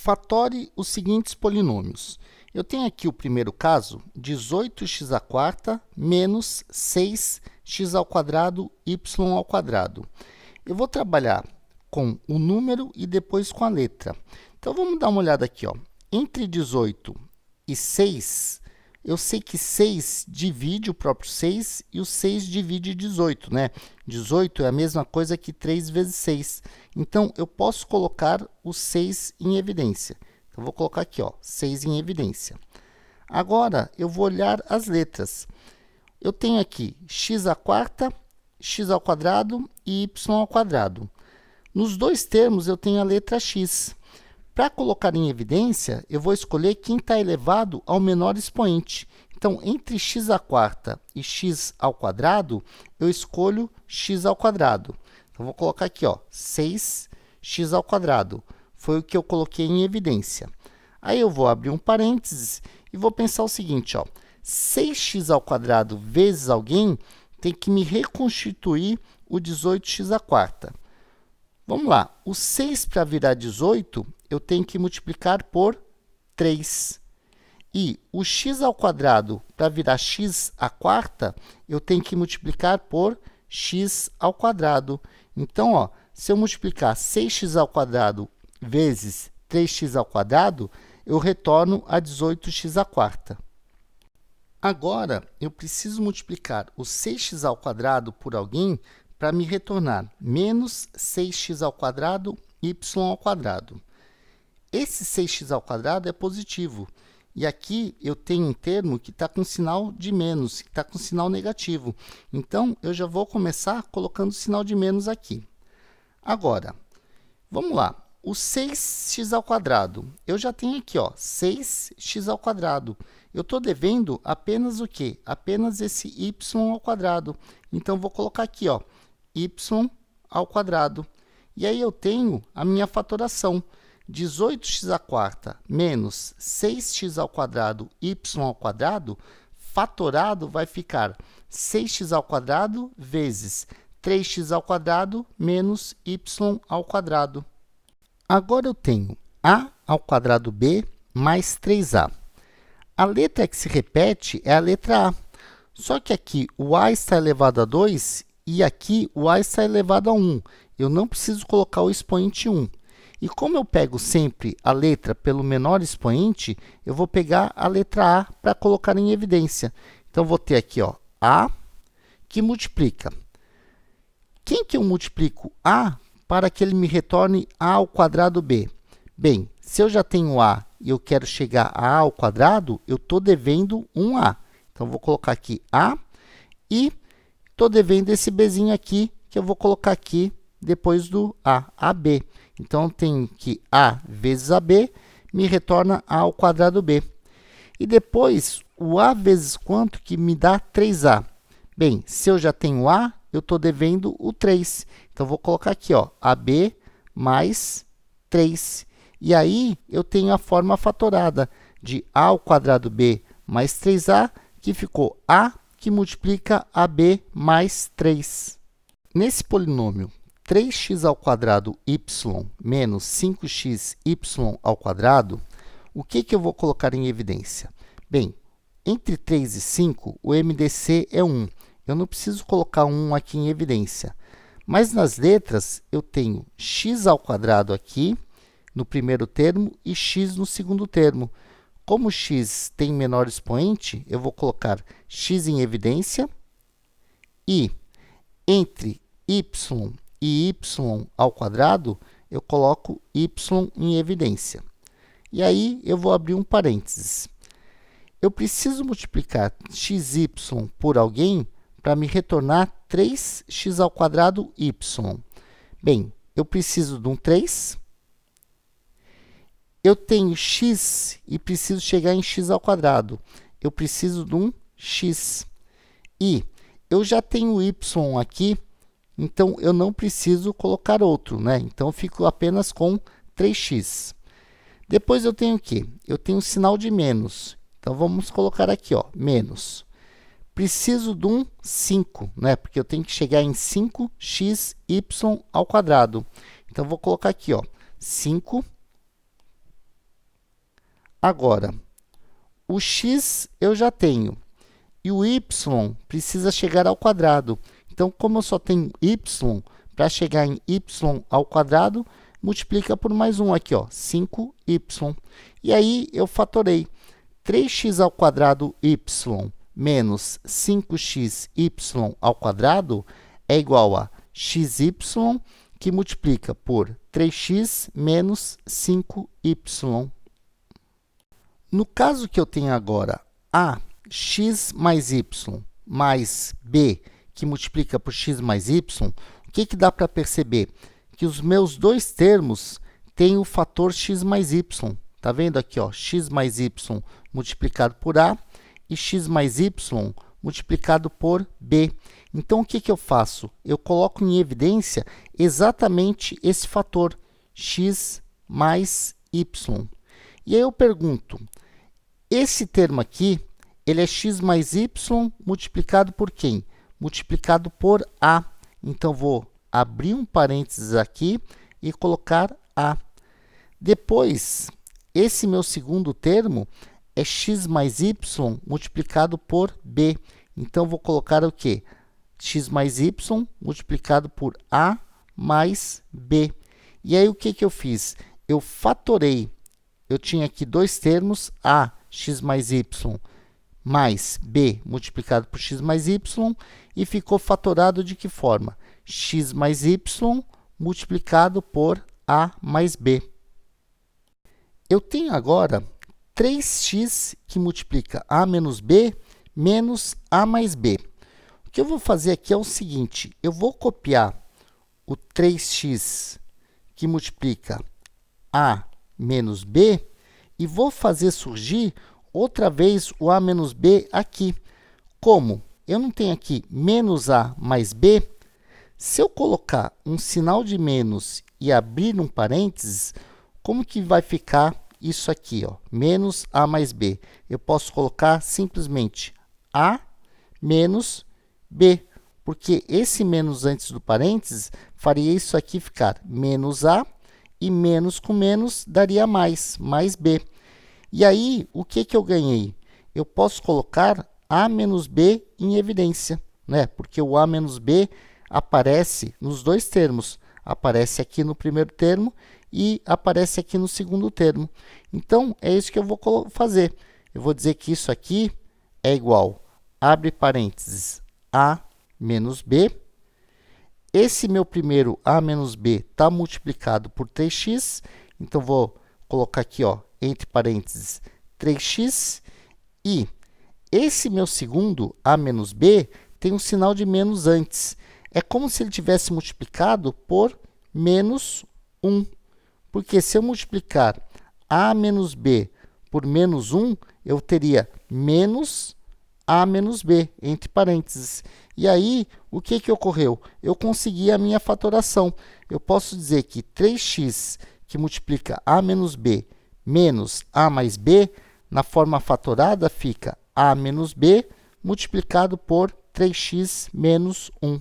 Fatore os seguintes polinômios. Eu tenho aqui o primeiro caso, 18x² menos 6x² y². Eu vou trabalhar com o número e depois com a letra. Então, vamos dar uma olhada aqui. Entre 18 e 6, eu sei que 6 divide o próprio 6 e o 6 divide 18, né? 18 é a mesma coisa que 3 vezes 6. Então, eu posso colocar o 6 em evidência. Então, vou colocar aqui, 6 em evidência. Agora, eu vou olhar as letras. Eu tenho aqui x² e y². Nos dois termos, eu tenho a letra x. Para colocar em evidência, eu vou escolher quem está elevado ao menor expoente. Então, entre x² e x², eu escolho x². Então, vou colocar aqui, 6x². Foi o que eu coloquei em evidência. Aí, eu vou abrir um parênteses e vou pensar o seguinte, 6x² vezes alguém tem que me reconstituir o 18x². Vamos lá, o 6 para virar 18, eu tenho que multiplicar por 3. E o x² para virar x², eu tenho que multiplicar por x². Então, se eu multiplicar 6x² vezes 3x², eu retorno a 18x². Agora, eu preciso multiplicar o 6x² por alguém para me retornar menos 6x² y². Esse 6x² é positivo. E aqui eu tenho um termo que está com sinal de menos, que está com sinal negativo. Então, eu já vou começar colocando o sinal de menos aqui. Agora, vamos lá. O 6x², eu já tenho aqui, 6x². Eu estou devendo apenas o quê? Apenas esse y². Então, vou colocar aqui, y². E aí, eu tenho a minha fatoração. 18x² menos 6x² y², fatorado vai ficar 6x² vezes 3x² menos y². Agora, eu tenho a² mais 3a. A letra que se repete é a letra A. Só que aqui o a está elevado a 2 e aqui o a está elevado a 1. Eu não preciso colocar o expoente 1. E como eu pego sempre a letra pelo menor expoente, eu vou pegar a letra A para colocar em evidência. Então, vou ter aqui A, que multiplica. Quem que eu multiplico A para que ele me retorne a²b? Bem, se eu já tenho A e eu quero chegar a a², eu estou devendo um A. Então, vou colocar aqui A e estou devendo esse bzinho aqui, que eu vou colocar aqui depois do A, AB. Então, eu tenho que A vezes AB me retorna a²b. E depois, o A vezes quanto que me dá 3A? Bem, se eu já tenho A, eu estou devendo o 3. Então, vou colocar aqui, AB mais 3. E aí, eu tenho a forma fatorada de a² mais 3a, que ficou A, que multiplica AB mais 3. Nesse polinômio, 3x² y menos 5xy², o que eu vou colocar em evidência? Bem, entre 3 e 5, o MDC é 1. Eu não preciso colocar 1 aqui em evidência. Mas nas letras, eu tenho x² aqui, no primeiro termo, e x no segundo termo. Como x tem menor expoente, eu vou colocar x em evidência. E entre y e y², eu coloco y em evidência. E aí, eu vou abrir um parênteses. Eu preciso multiplicar xy por alguém para me retornar 3x² y. Bem, eu preciso de um 3. Eu tenho x e preciso chegar em x². Eu preciso de um x. E eu já tenho y aqui, então eu não preciso colocar outro, né? Então, eu fico apenas com 3x. Depois, eu tenho o quê? Eu tenho o sinal de menos. Então, vamos colocar aqui, menos. Preciso de um 5, né? Porque eu tenho que chegar em 5xy². Então, vou colocar aqui, 5 Agora, o x eu já tenho, e o y precisa chegar ao quadrado. Então, como eu só tenho y, para chegar em y ao quadrado, multiplica por mais um aqui, ó, 5y. E aí, eu fatorei 3x ao quadrado y menos 5xy ao quadrado é igual a xy, que multiplica por 3x menos 5y. No caso que eu tenho agora a x mais y mais b, que multiplica por x mais y, o que dá para perceber? Que os meus dois termos têm o fator x mais y. Está vendo aqui, ó, x mais y multiplicado por a e x mais y multiplicado por b. Então, o que eu faço? Eu coloco em evidência exatamente esse fator, x mais y. E aí eu pergunto, esse termo aqui, ele é x mais y multiplicado por quem? Multiplicado por a. Então, vou abrir um parênteses aqui e colocar a. Depois, esse meu segundo termo é x mais y multiplicado por b. Então, vou colocar o quê? X mais y multiplicado por a mais b. E aí, o que eu fiz? Eu fatorei. Eu tinha aqui dois termos, a, x mais y, mais b multiplicado por x mais y, e ficou fatorado de que forma? X mais y multiplicado por a mais b. Eu tenho agora 3x que multiplica a menos b menos a mais b. O que eu vou fazer aqui é o seguinte, eu vou copiar o 3x que multiplica a menos b e vou fazer surgir outra vez o a menos b aqui. Como eu não tenho aqui menos a mais b, se eu colocar um sinal de menos e abrir um parênteses, como que vai ficar isso aqui, ó, menos a mais b? Eu posso colocar simplesmente a menos b, porque esse menos antes do parênteses faria isso aqui ficar menos a, e menos com menos daria mais b. E aí, o que eu ganhei? Eu posso colocar a menos b em evidência, né? Porque o a menos b aparece nos dois termos. Aparece aqui no primeiro termo e aparece aqui no segundo termo. Então, é isso que eu vou fazer. Eu vou dizer que isso aqui é igual, abre parênteses, a menos b. Esse meu primeiro a menos b está multiplicado por 3x. Então, vou colocar aqui, ó, entre parênteses, 3x. E esse meu segundo a menos b tem um sinal de menos antes. É como se ele tivesse multiplicado por menos 1. Porque se eu multiplicar a menos b por menos 1, eu teria menos a menos b, entre parênteses. E aí, o que ocorreu? Eu consegui a minha fatoração. Eu posso dizer que 3x que multiplica a menos b menos a mais b, na forma fatorada, fica a menos b multiplicado por 3x menos 1.